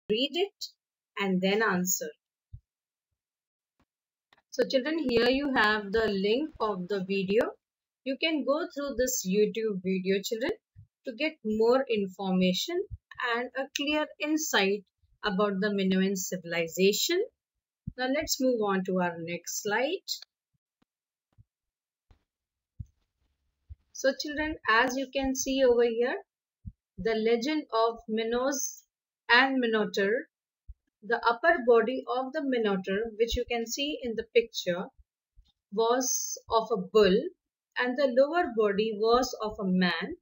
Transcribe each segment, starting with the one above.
read it and then answer. So children, here you have the link of the video. You can go through this YouTube video, children, to get more information and a clear insight about the Minoan civilization. Now let's move on to our next slide. So children, as you can see over here, the legend of Minos and Minotaur. The upper body of the Minotaur, which you can see in the picture, was of a bull, and the lower body was of a man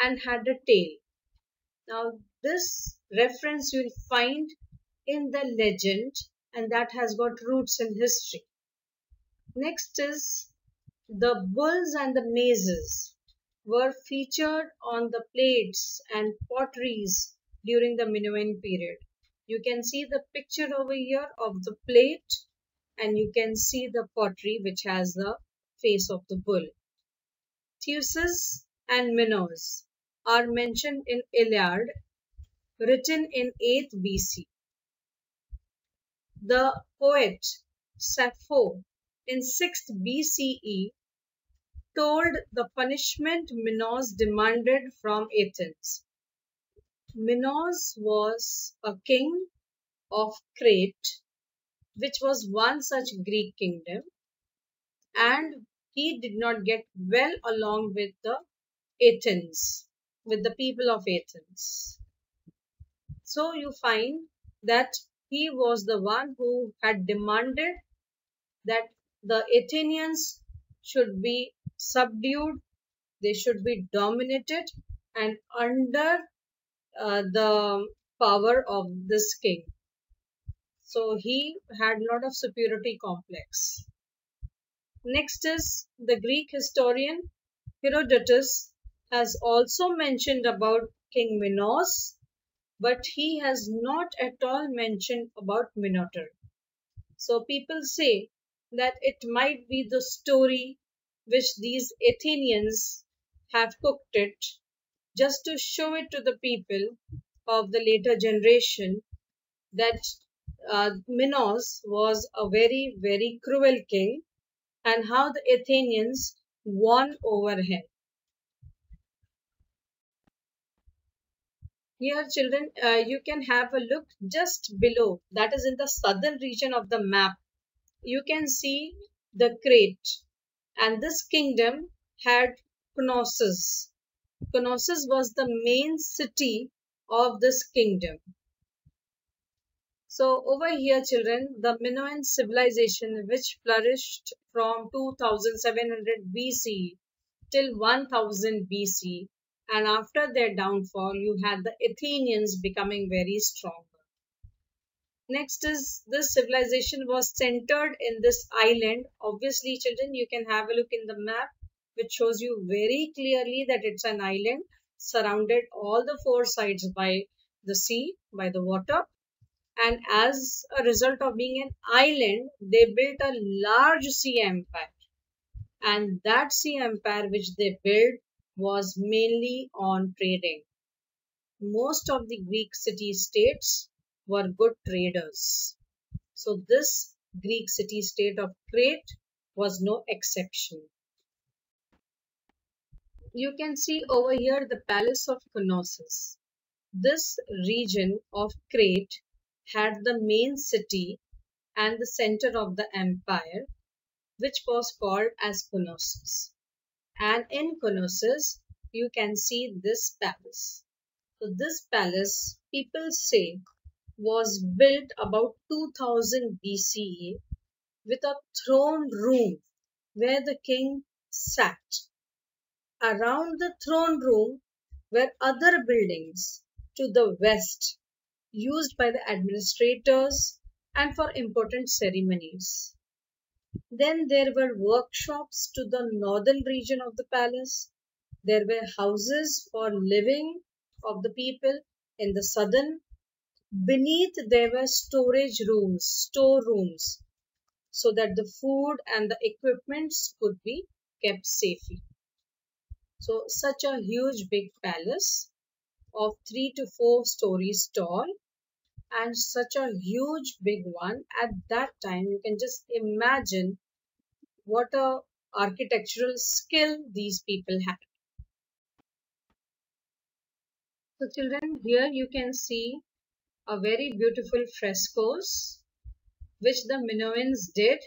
and had a tail. Now, this reference you'll find in the legend, and that has got roots in history. Next is the bulls and the mazes were featured on the plates and potteries during the Minoan period. You can see the picture over here of the plate, and you can see the pottery which has the face of the bull. Theseus and Minos are mentioned in Iliad, written in 8th BC. The poet Sappho in 6th BCE told the punishment Minos demanded from Athens. Minos was a king of Crete, which was one such Greek kingdom, and he did not get well along with the Athens, with the people of Athens. So you find that he was the one who had demanded that the Athenians should be subdued, they should be dominated and under the power of this king. So he had a lot of superiority complex. Next is the Greek historian Herodotus has also mentioned about King Minos, but he has not at all mentioned about Minotaur. So people say that it might be the story which these Athenians have cooked it just to show it to the people of the later generation that Minos was a very, very cruel king and how the Athenians won over him. Here children, you can have a look just below, that is in the southern region of the map. You can see the Crete, and this kingdom had Knossos. Knossos was the main city of this kingdom. So over here children, the Minoan civilization which flourished from 2700 BC till 1000 BC, and after their downfall you had the Athenians becoming very strong. Next is this civilization was centered in this island. Obviously children, you can have a look in the map which shows you very clearly that it's an island surrounded all the four sides by the sea, by the water. And as a result of being an island, they built a large sea empire. And that sea empire which they built was mainly on trading. Most of the Greek city-states were good traders. So this Greek city-state of Crete was no exception. You can see over here the palace of Knossos. This region of Crete had the main city and the center of the empire, which was called as Knossos. And in Knossos, you can see this palace. So this palace, people say, was built about 2000 BCE with a throne room where the king sat. Around the throne room were other buildings to the west used by the administrators and for important ceremonies. Then there were workshops to the northern region of the palace. There were houses for living of the people in the southern. Beneath there were storage rooms, storerooms, so that the food and the equipments could be kept safely. So such a huge big palace of 3 to 4 stories tall, and such a huge big one at that time. You can just imagine what a architectural skill these people had. So children, here you can see a very beautiful frescoes which the Minoans did.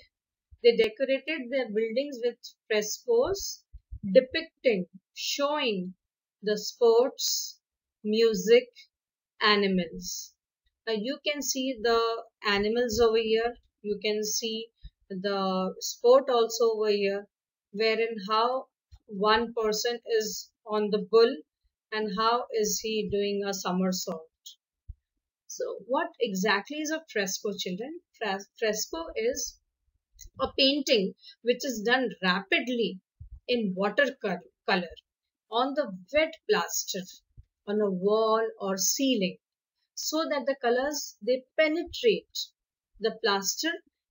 They decorated their buildings with frescoes depicting, showing the sports, music, animals. Now you can see the animals over here. You can see the sport also over here, wherein how one person is on the bull and how is he doing a somersault. So what exactly is a fresco, children? Fresco is a painting which is done rapidly in watercolor on the wet plaster on a wall or ceiling, so that the colors they penetrate the plaster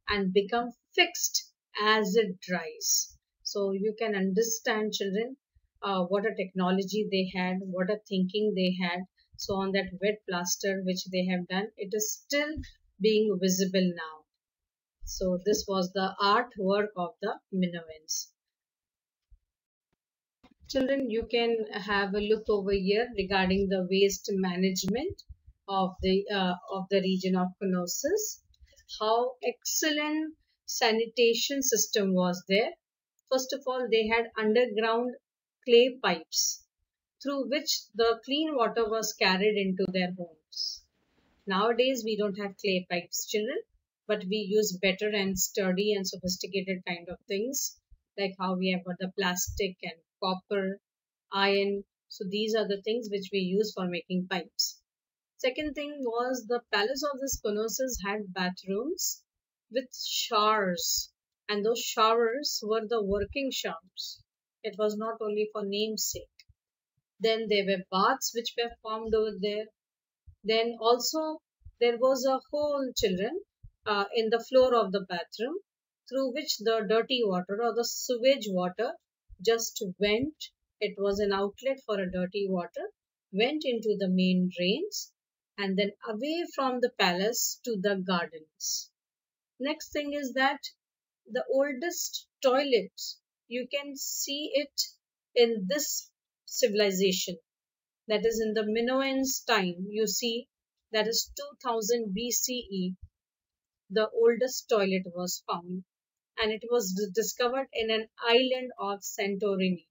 and become fixed as it dries. So you can understand, children, what a technology they had, what a thinking they had. So on that wet plaster which they have done, it is still being visible now. So this was the artwork of the Minoans. Children, you can have a look over here regarding the waste management of the region of Knossos. How excellent sanitation system was there. First of all, they had underground clay pipes through which the clean water was carried into their homes. Nowadays, we don't have clay pipes, children, but we use better and sturdy and sophisticated kind of things, like how we have got the plastic and copper, iron. So these are the things which we use for making pipes. Second thing was the palace of the Knossos had bathrooms with showers, and those showers were the working showers. It was not only for namesake. Then there were baths which were formed over there. Then also there was a hole, children, in the floor of the bathroom through which the dirty water or the sewage water just went. It was an outlet for a dirty water, went into the main drains and then away from the palace to the gardens. Next thing is that the oldest toilet, you can see it in this civilization, that is in the Minoans time. You see, that is 2000 BCE, the oldest toilet was found, and it was discovered in an island of Santorini.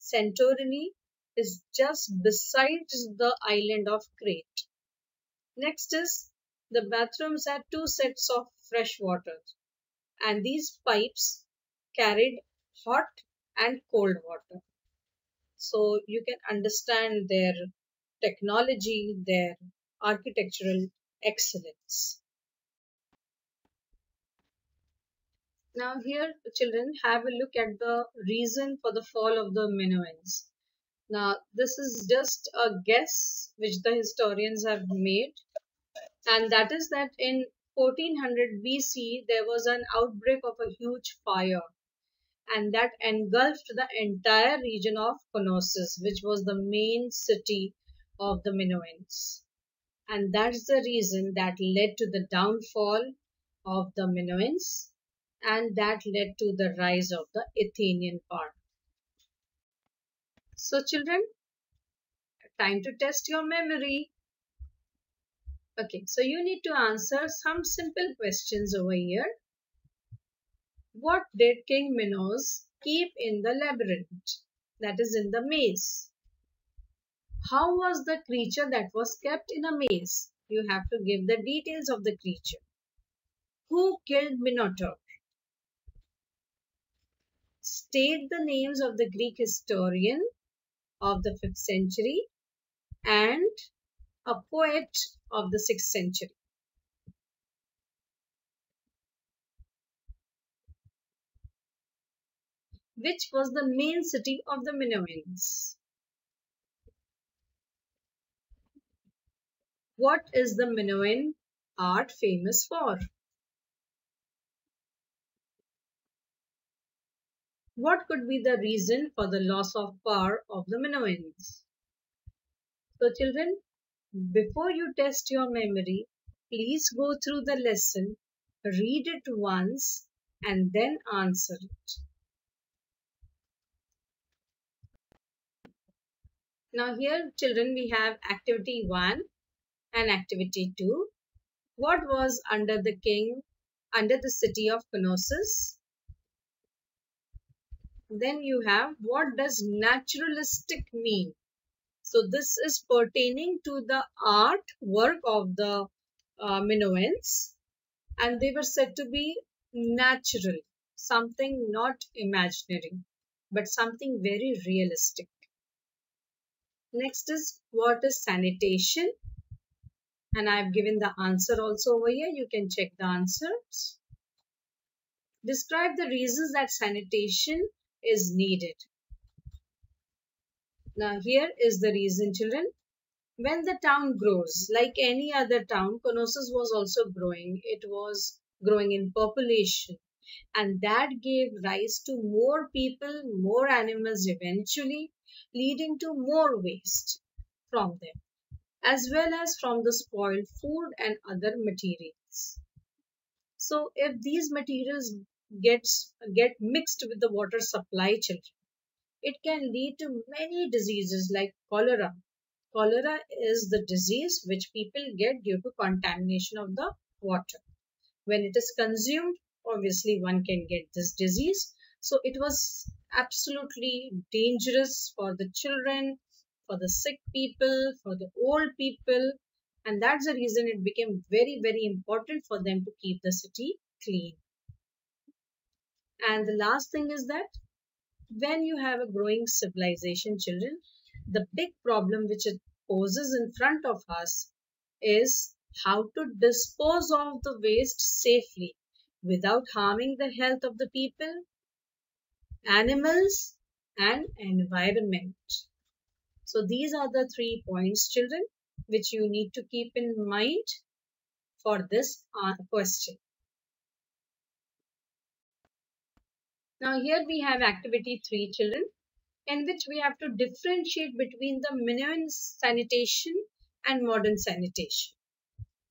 Santorini is just beside the island of Crete. Next is the bathrooms had two sets of fresh water, and these pipes carried hot and cold water. So you can understand their technology, their architectural excellence. Now here, children, have a look at the reason for the fall of the Minoans. Now this is just a guess which the historians have made, and that is that in 1400 BC there was an outbreak of a huge fire, and that engulfed the entire region of Knossos, which was the main city of the Minoans. And that's the reason that led to the downfall of the Minoans, and that led to the rise of the Athenian power. So children, time to test your memory. Okay, so you need to answer some simple questions over here. What did King Minos keep in the labyrinth? That is in the maze. How was the creature that was kept in a maze? You have to give the details of the creature. Who killed Minotaur? State the names of the Greek historian of the 5th century and a poet of the 6th century. Which was the main city of the Minoans? What is the Minoan art famous for? What could be the reason for the loss of power of the Minoans? So children, before you test your memory, Please go through the lesson, read it once, and then answer it. Now here, children, we have activity 1 and activity 2. What was under the city of Knossos? Then you have, what does naturalistic mean? So this is pertaining to the art work of the Minoans, and they were said to be natural, something not imaginary, but something very realistic. Next is, what is sanitation? And I've given the answer also over here. You can check the answers. Describe the reasons that sanitation is needed. Now here is the reason, children. When the town grows, like any other town, Knossos was also growing. It was growing in population, and that gave rise to more people, more animals eventually, leading to more waste from them, as well as from the spoiled food and other materials. So if these materials get mixed with the water supply, children, it can lead to many diseases like cholera. Cholera is the disease which people get due to contamination of the water. When it is consumed, obviously one can get this disease. So it was absolutely dangerous for the children, for the sick people, for the old people, and that's the reason it became very, very important for them to keep the city clean. And the last thing is that when you have a growing civilization, children, the big problem which it poses in front of us is how to dispose of the waste safely without harming the health of the people, animals, and environment. So these are the 3 points, children, which you need to keep in mind for this question. Now here we have activity 3, children, in which we have to differentiate between the Minoan sanitation and modern sanitation.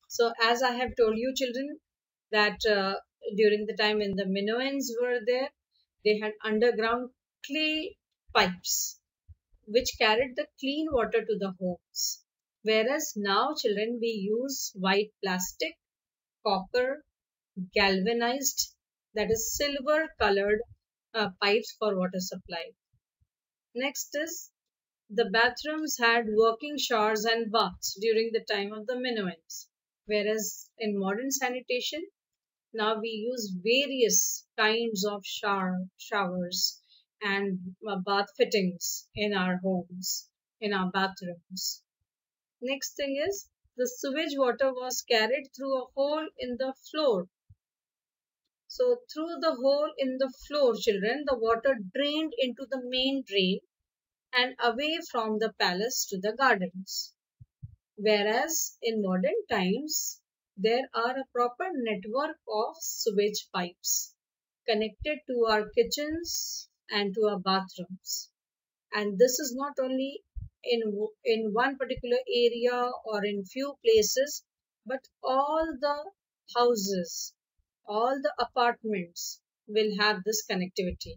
So as I have told you, children, that during the time when the Minoans were there, they had underground clay pipes which carried the clean water to the homes. Whereas now, children, we use white plastic, copper, galvanized, that is silver colored pipes for water supply. Next is, the bathrooms had working showers and baths during the time of the Minoans, whereas in modern sanitation, now we use various kinds of showers and bath fittings in our homes, in our bathrooms. Next thing is, the sewage water was carried through a hole in the floor. So through the hole in the floor, children, the water drained into the main drain and away from the palace to the gardens. Whereas in modern times, there are a proper network of sewage pipes connected to our kitchens and to our bathrooms. And this is not only in one particular area or in few places, but all the houses, all the apartments will have this connectivity.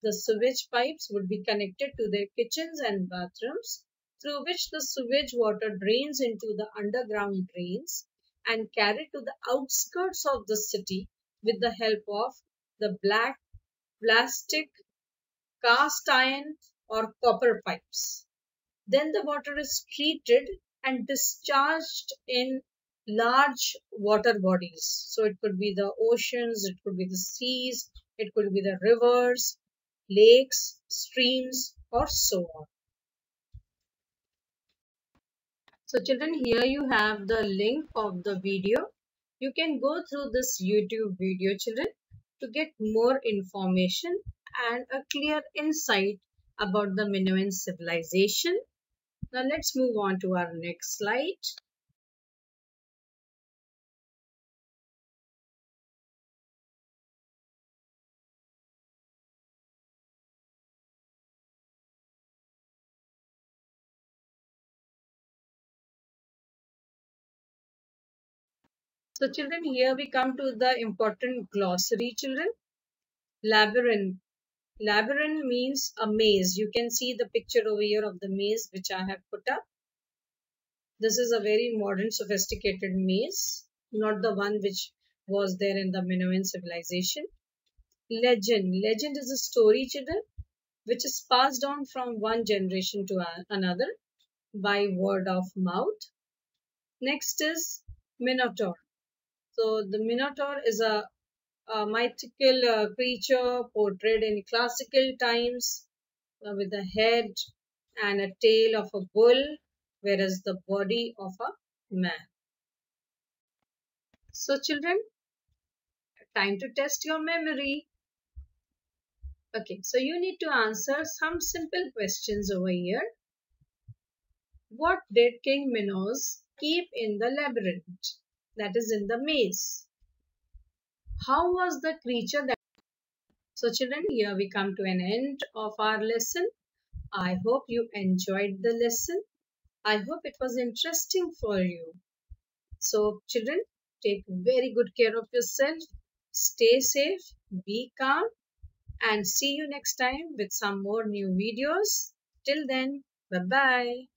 The sewage pipes would be connected to their kitchens and bathrooms, through which the sewage water drains into the underground drains and carried to the outskirts of the city with the help of the black plastic, cast iron, or copper pipes. Then the water is treated and discharged in large water bodies. So it could be the oceans, it could be the seas, it could be the rivers, lakes, streams, or so on. So children, here you have the link of the video. You can go through this YouTube video, children, to get more information and a clear insight about the Minoan civilization. Now let's move on to our next slide. So children, here we come to the important glossary, children. Labyrinth. Labyrinth means a maze. You can see the picture over here of the maze which I have put up. This is a very modern, sophisticated maze, not the one which was there in the Minoan civilization. Legend. Legend is a story, children, which is passed on from one generation to another by word of mouth. Next is Minotaur. So the Minotaur is a mythical creature portrayed in classical times with a head and a tail of a bull, whereas the body of a man. So children, time to test your memory. Okay, so you need to answer some simple questions over here. What did King Minos keep in the labyrinth? That is in the maze. How was the creature that... So children, here we come to an end of our lesson. I hope you enjoyed the lesson. I hope it was interesting for you. So children, take very good care of yourself. Stay safe, be calm, and see you next time with some more new videos. Till then, bye-bye.